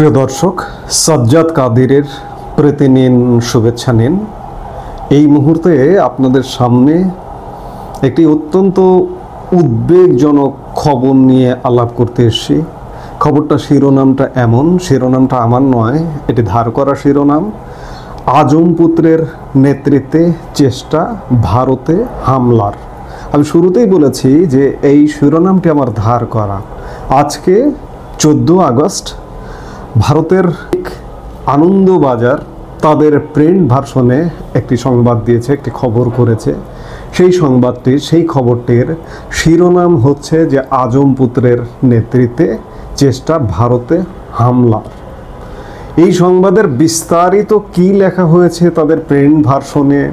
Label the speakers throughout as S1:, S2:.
S1: প্রিয় দর্শক, সাজ্জাদ কাদিরের প্রীতি নিন, শুভেচ্ছা নিন। এই মুহূর্তে আপনাদের সামনে একটি অত্যন্ত উদ্বেগজনক খবর নিয়ে আলাপ করতে এসেছি। খবরটা শিরোনামটা এমন, শিরোনামটা আমার নয়, এটি ধার করা শিরোনাম। আজম পুত্রের নেতৃত্বে চেষ্টা ভারতে হামলার। আমি শুরুতেই বলেছি যে এই শিরোনামটি আমার ধার করা। আজকে 14 আগস্ট ভারতের আনন্দবাজার তাদের প্রিন্ট ভার্সনে একটি সংবাদ দিয়েছে, একটি খবর করেছে। সেই খবরটির শিরোনাম হচ্ছে যে আজম পুত্রের নেতৃত্বে চেষ্টা ভারতে হামলা। এই সংবাদের বিস্তারিত কি লেখা হয়েছে তাদের প্রিন্ট ভার্সনে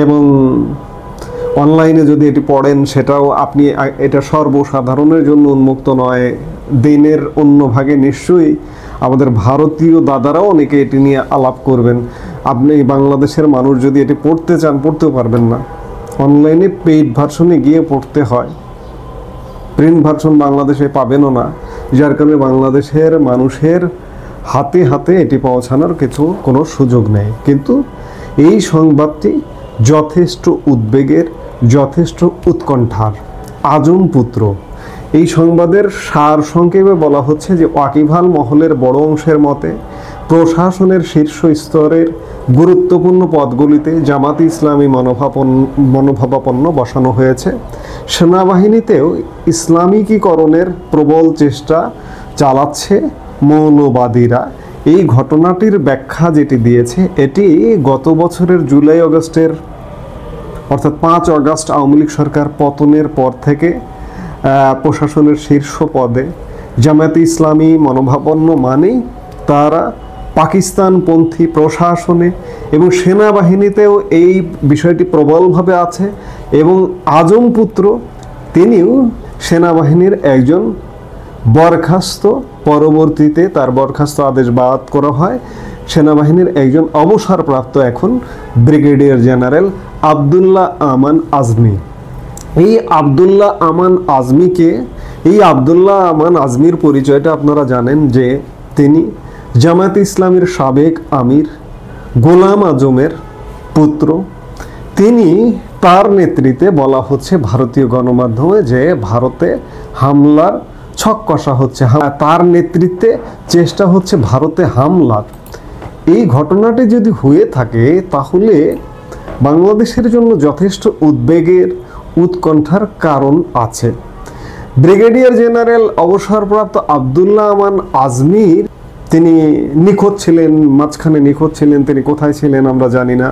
S1: এবং অনলাইনে যদি এটি পড়েন সেটাও আপনি, এটা সর্বসাধারণের জন্য উন্মুক্ত নয়। দিনের অন্য ভাগে নিশ্চয়ই আমাদের ভারতীয় দাদারাও অনেকে এটি নিয়ে আলাপ করবেন। আপনি বাংলাদেশের মানুষ যদি এটি পড়তে চান পড়তেও পারবেন না, অনলাইনে পেইড ভার্সনে গিয়ে পড়তে হয়। প্রিন্ট ভার্সন বাংলাদেশে পাবেনও না, যার কারণে বাংলাদেশের মানুষের হাতে হাতে এটি পৌঁছানোর কোনো সুযোগ নেই। কিন্তু এই সংবাদটি যথেষ্ট উদ্বেগের, যথেষ্ট উৎকণ্ঠার। আজম পুত্র, এই সংবাদের সার সংক্ষেপে বলা হচ্ছে যে ওয়াকিবহাল মহলের বড় অংশের মতে প্রশাসনের শীর্ষ স্তরের গুরুত্বপূর্ণ পদগুলিতে জামাতে ইসলামী মনোভাবাপন্ন বসানো হয়েছে। সেনাবাহিনীতেও ইসলামিকীকরণের প্রবল চেষ্টা চালাচ্ছে মৌলবাদীরা। এই ঘটনাটির ব্যাখ্যা যেটি দিয়েছে, এটি গত বছরের জুলাই আগস্টের অর্থাৎ 5 আগস্ট আওয়ামী লীগ সরকার পতনের পর থেকে প্রশাসনের শীর্ষ পদে জামায়াতে ইসলামী মনোভাবাপন্ন মানেই তারা পাকিস্তানপন্থী প্রশাসনে এবং সেনাবাহিনীতেও এই বিষয়টি প্রবলভাবে আছে। এবং আজম পুত্র তিনিও সেনাবাহিনীর একজন বরখাস্ত, পরবর্তীতে তার বরখাস্ত আদেশ বাদ করা হয়। সেনাবাহিনীর একজন অবসরপ্রাপ্ত এখন ব্রিগেডিয়ার জেনারেল আবদুল্লাহ আমান আজমি। এই আবদুল্লাহ আমান আজমির পরিচয়টা আপনারা জানেন যে তিনি জামায়াতে ইসলামীর সাবেক আমির গোলাম আজমের পুত্র। তার নেতৃত্বে বলা হচ্ছে ভারতীয় গণমাধ্যমে যে ভারতে হামলার ছক কষা হচ্ছে, তার নেতৃত্বে চেষ্টা হচ্ছে ভারতে হামলার। এই ঘটনাটি যদি হয়ে থাকে তাহলে বাংলাদেশের জন্য যথেষ্ট উদ্বেগের, উৎকণ্ঠার কারণ আছে। ব্রিগেডিয়ার জেনারেল অবসরপ্রাপ্ত আবদুল্লাহ আমান আজমির তিনি নিখোঁজ ছিলেন, মাঝখানে নিখোঁজ ছিলেন। তিনি কোথায় ছিলেন আমরা জানি না।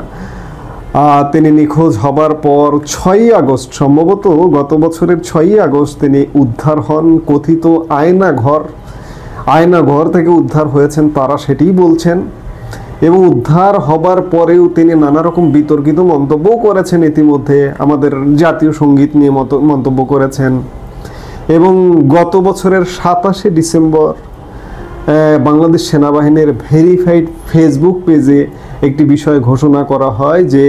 S1: তিনি নিখোঁজ হবার পর 6 আগস্ট, সম্ভবত গত বছরের 6 আগস্ট তিনি উদ্ধার হন। কথিত আয়নাঘর থেকে উদ্ধার হয়েছেন তারা সেটিই বলছেন। এবং উদ্ধার হবার পরেও তিনি নানা রকম বিতর্কিত মন্তব্য করেছেন। ইতিমধ্যে আমাদের জাতীয় সঙ্গীত নিয়ে মন্তব্য করেছেন। এবং গত বছরের 27শে ডিসেম্বর বাংলাদেশ সেনাবাহিনীর ভেরিফাইড ফেসবুক পেজে একটি বিষয় ঘোষণা করা হয় যে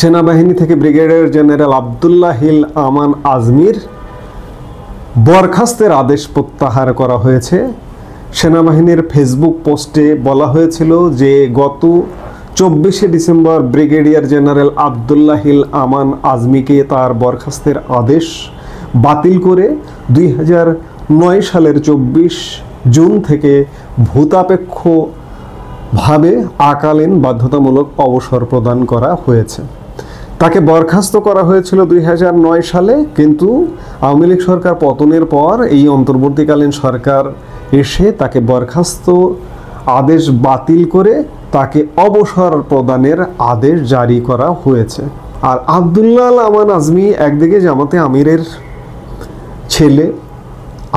S1: সেনাবাহিনী থেকে ব্রিগেডিয়ার জেনারেল আবদুল্লাহ আমান আজমির বরখাস্তের আদেশ প্রত্যাহার করা হয়েছে। সেনাবাহিনীর ফেসবুক পোস্টে বলা হয়েছিল যে গত 24শে ডিসেম্বর ব্রিগেডিয়ার জেনারেল আবদুল্লাহ আমান আজমিকে তার বরখাস্তের আদেশ বাতিল করে 2009 সালের 24 জুন থেকে ভূতাপেক্ষভাবে আকালীন বাধ্যতামূলক অবসর প্রদান করা হয়েছে। তাকে বরখাস্ত করা হয়েছিল 2009 সালে, কিন্তু আওয়ামী লীগ সরকার পতনের পর এই অন্তর্বর্তীকালীন সরকার এসে তাকে বরখাস্ত আদেশ বাতিল করে তাকে অবসর প্রদানের আদেশ জারি করা হয়েছে। আর আবদুল্লাহ আমান আজমি একদিকে জামাতে আমিরের ছেলে,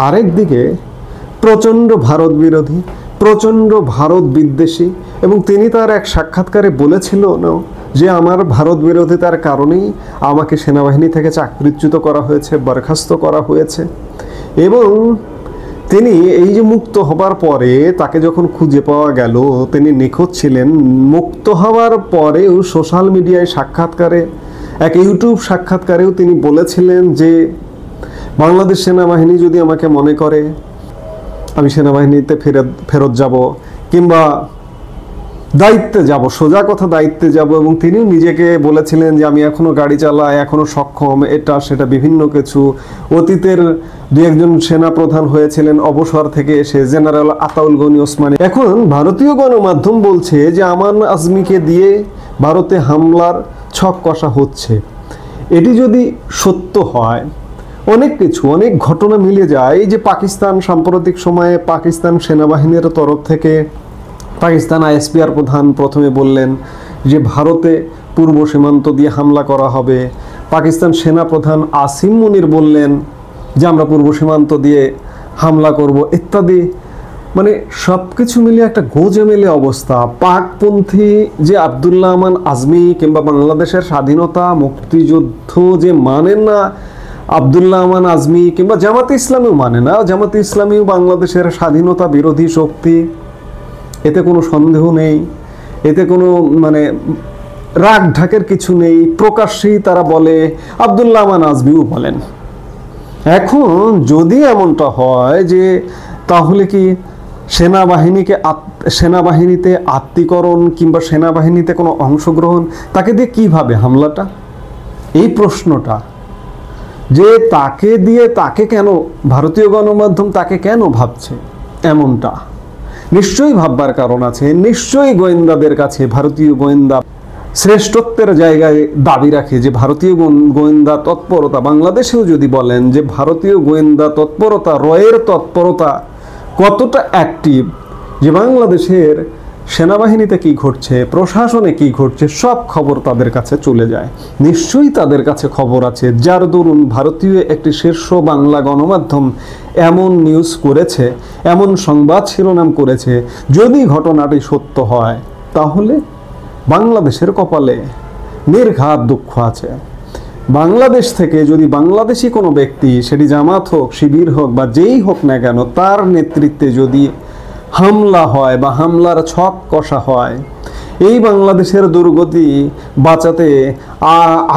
S1: আরেকদিকে প্রচণ্ড ভারত বিরোধী, প্রচণ্ড ভারত বিদ্বেষী। এবং তিনি তার এক সাক্ষাৎকারে বলেছিল যে আমার ভারত বিরোধিতার কারণেই আমাকে সেনাবাহিনী থেকে চাকরিচ্যুত করা হয়েছে, বরখাস্ত করা হয়েছে। এবং তিনি এই যে মুক্ত হবার পরে তাকে যখন খুঁজে পাওয়া গেল, তিনি নিখোঁজ ছিলেন। মুক্ত হওয়ার পরেও সোশ্যাল মিডিয়ায় সাক্ষাৎকারে, এক ইউটিউব সাক্ষাৎকারেও তিনি বলেছিলেন যে বাংলাদেশ সেনাবাহিনী যদি আমাকে মনে করে আমি সেনাবাহিনীতে ফেরত যাব কিংবা দায়িত্বে যাব, সোজা কথা দায়িত্বে যাব। এবং তিনি নিজেকে বলেছিলেন যে আমি এখনো গাড়ি চালাই, এখনো সক্ষম, এটা সেটা বিভিন্ন কিছু। অতীতের দু একজন সেনা প্রধান হয়েছিলেন অবসর থেকে এসে, জেনারেল আতাউল গনি ওসমানী। এখন ভারতীয় গণমাধ্যম বলছে যে আমান আজমিকে দিয়ে ভারতে হামলার ছক কষা হচ্ছে। এটি যদি সত্য হয়, অনেক কিছু, অনেক ঘটনা মিলে যায়। এই যে পাকিস্তান সাম্প্রতিক সময়ে পাকিস্তান সেনাবাহিনীর তরফ থেকে পাকিস্তান আইএসপিআর প্রধান প্রথমে বললেন যে ভারতে পূর্ব সীমান্ত দিয়ে হামলা করা হবে। পাকিস্তান সেনা প্রধান আসিম মুনির বললেন যে আমরা পূর্ব সীমান্ত দিয়ে হামলা করব ইত্যাদি। মানে সব কিছু মিলিয়ে একটা গোজামিলে অবস্থা। পাকপন্থী যে আবদুল্লাহ আমান আজমি কিংবা বাংলাদেশের স্বাধীনতা মুক্তিযুদ্ধ যে মানেন না আবদুল্লাহ আমান আজমি, কিংবা জামাতে ইসলামীও মানে না, জামাতে ইসলামীও বাংলাদেশের স্বাধীনতা বিরোধী শক্তি, এতে কোনো সন্দেহ নেই, এতে কোনো মানে রাগ ঢাকের কিছু নেই। প্রকাশ্যেই তারা বলে, আবদুল্লাহ আমান আজমিও বলেন। এখন যদি এমনটা হয় যে তাহলে কি সেনাবাহিনীতে আত্মীকরণ কিংবা সেনাবাহিনীতে কোনো অংশগ্রহণ, তাকে দিয়ে কিভাবে হামলাটা? এই প্রশ্নটা যে তাকে দিয়ে, তাকে কেন ভারতীয় গণমাধ্যম তাকে কেন ভাবছে এমনটা, নিশ্চয়ই ভাববার কারণ আছে। নিশ্চয়ই গোয়েন্দাদের কাছে ভারতীয় গোয়েন্দা শ্রেষ্ঠত্বের জায়গায় দাবি রাখে যে ভারতীয় গোয়েন্দা তৎপরতা, বাংলাদেশেও যদি বলেন যে ভারতীয় গোয়েন্দা তৎপরতা, রয়ের তৎপরতা কতটা অ্যাক্টিভ, যে বাংলাদেশের সেনাবাহিনীতে কি ঘটছে, প্রশাসনে কি ঘটছে, সব খবর তাদের কাছে চলে যায়। নিশ্চয়ই তাদের কাছে খবর আছে, যার দরুন ভারতীয় একটি শীর্ষ বাংলা গণমাধ্যম এমন নিউজ করেছে, এমন সংবাদ শিরোনাম করেছে। যদি ঘটনাটি সত্য হয় তাহলে বাংলাদেশের কপালে নির্ঘাত দুঃখ আছে। বাংলাদেশ থেকে যদি বাংলাদেশি কোনো ব্যক্তি, সেটি জামাত হোক, শিবির হোক বা যেই হোক না কেন, তার নেতৃত্বে যদি হামলা হয় বা হামলার ছক কষা হয়, এই বাংলাদেশের দুর্গতি বাঁচাতে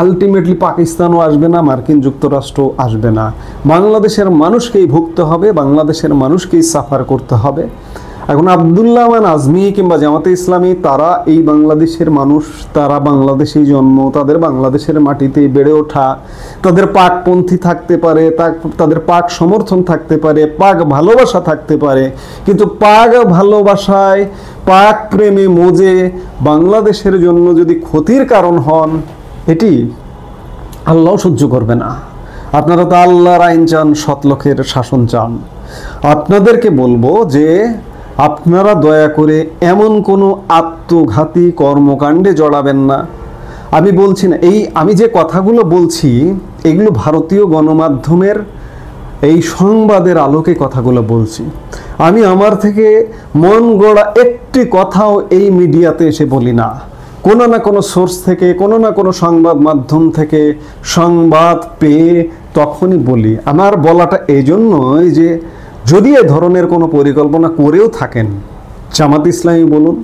S1: আলটিমেটলি পাকিস্তানও আসবে না, মার্কিন যুক্তরাষ্ট্র আসবে না, বাংলাদেশের মানুষকেই ভুগতে হবে, বাংলাদেশের মানুষকেই সাফার করতে হবে। এখন আবদুল্লাহ আমান আজমি কিংবা জামাতে ইসলামী, তারা এই বাংলাদেশের মানুষ, তারা বাংলাদেশেই জন্ম, তাদের বাংলাদেশের মাটিতে বেড়ে ওঠা, তাদের পাকপন্থী থাকতে পারে, তাদের পাক সমর্থন থাকতে পারে, পাক ভালোবাসা থাকতে পারে, কিন্তু পাক ভালোবাসায়, পাক প্রেমে মজে বাংলাদেশের জন্য যদি ক্ষতির কারণ হন, এটি আল্লাহ সহ্য করবে না। আপনারা তো আল্লাহর আইন চান, সৎলোকের শাসন চান। আপনাদেরকে বলবো যে আপনারা দয়া করে এমন কোনো আত্মঘাতী কর্মকাণ্ডে জড়াবেন না। আমি বলছি না, আমি যে কথাগুলো বলছি এগুলো ভারতীয় গণমাধ্যমের এই সংবাদের আলোকে কথাগুলো বলছি। আমি আমার থেকে মন গড়া একটি কথাও এই মিডিয়াতে এসে বলি না। কোনো না কোনো সোর্স থেকে, কোনো না কোনো সংবাদ মাধ্যম থেকে সংবাদ পেয়ে তখনই বলি। আমার বলাটা এই জন্যই যে যদি এ ধরনের কোনো পরিকল্পনা করেও থাকেন, জামাত ইসলামী বলুন,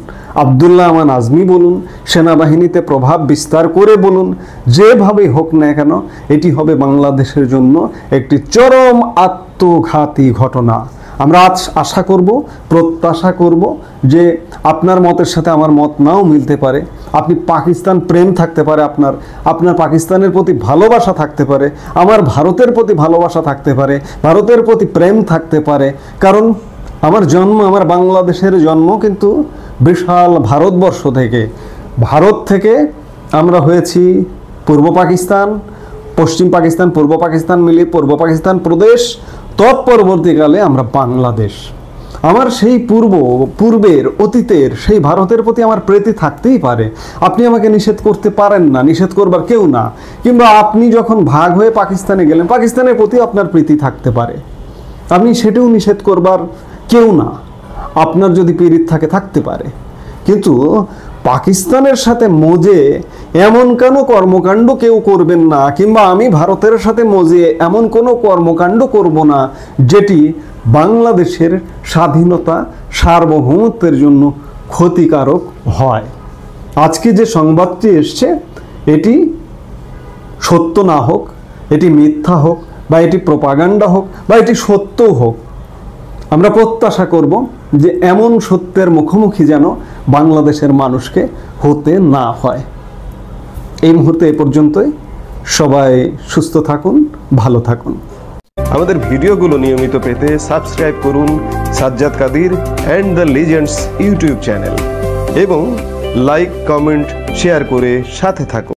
S1: আবদুল্লাহ আমান আজমি বলুন, সেনাবাহিনীতে প্রভাব বিস্তার করে বলুন, যেভাবেই হোক না কেন, এটি হবে বাংলাদেশের জন্য একটি চরম আত্মঘাতী ঘটনা। আমরা আজ আশা করব, প্রত্যাশা করব যে আপনার মতের সাথে আমার মত নাও মিলতে পারে, আপনি পাকিস্তান প্রেম থাকতে পারে, আপনার পাকিস্তানের প্রতি ভালোবাসা থাকতে পারে, আমার ভারতের প্রতি ভালোবাসা থাকতে পারে, ভারতের প্রতি প্রেম থাকতে পারে। কারণ আমার জন্ম, আমার বাংলাদেশের জন্ম কিন্তু বিশাল ভারতবর্ষ থেকে। ভারত থেকে আমরা হয়েছি পূর্ব পাকিস্তান, পশ্চিম পাকিস্তান, পূর্ব পাকিস্তান মিলিয়ে পূর্ব পাকিস্তান প্রদেশ, তৎপরবর্তীকালে আমরা বাংলাদেশ। আমার সেই পূর্বের অতীতের সেই ভারতের প্রতি আমার প্রীতি থাকতেই পারে, আপনি আমাকে নিষেধ করতে পারেন না, নিষেধ করবার কেউ না। কিংবা আপনি যখন ভাগ হয়ে পাকিস্তানে গেলেন, পাকিস্তানের প্রতি আপনার প্রীতি থাকতে পারে, আপনি সেটাও নিষেধ করবার কেউ না। আপনার যদি পীড়িত থাকে, থাকতে পারে। কিন্তু পাকিস্তানের সাথে মজে এমন কোনো কর্মকাণ্ড কেউ করবেন না, কিংবা আমি ভারতের সাথে মজে এমন কোনো কর্মকাণ্ড করব না যেটি বাংলাদেশের স্বাধীনতা, সার্বভৌমত্বের জন্য ক্ষতিকারক হয়। আজকে যে সংবাদটি এসছে, এটি সত্য না হোক, এটি মিথ্যা হোক, বা এটি প্রোপাগান্ডা হোক, বা এটি সত্যও হোক, আমরা প্রত্যাশা করব যে এমন সত্যের মুখোমুখি যেন বাংলাদেশের মানুষকে হতে না হয়। এই মুহূর্তে এ পর্যন্তই। সবাই সুস্থ থাকুন, ভালো থাকুন।
S2: আমাদের ভিডিওগুলো নিয়মিত পেতে সাবস্ক্রাইব করুন Sajjad Kadir and the legends YouTube channel এবং লাইক, কমেন্ট, শেয়ার করে সাথে থাকুন।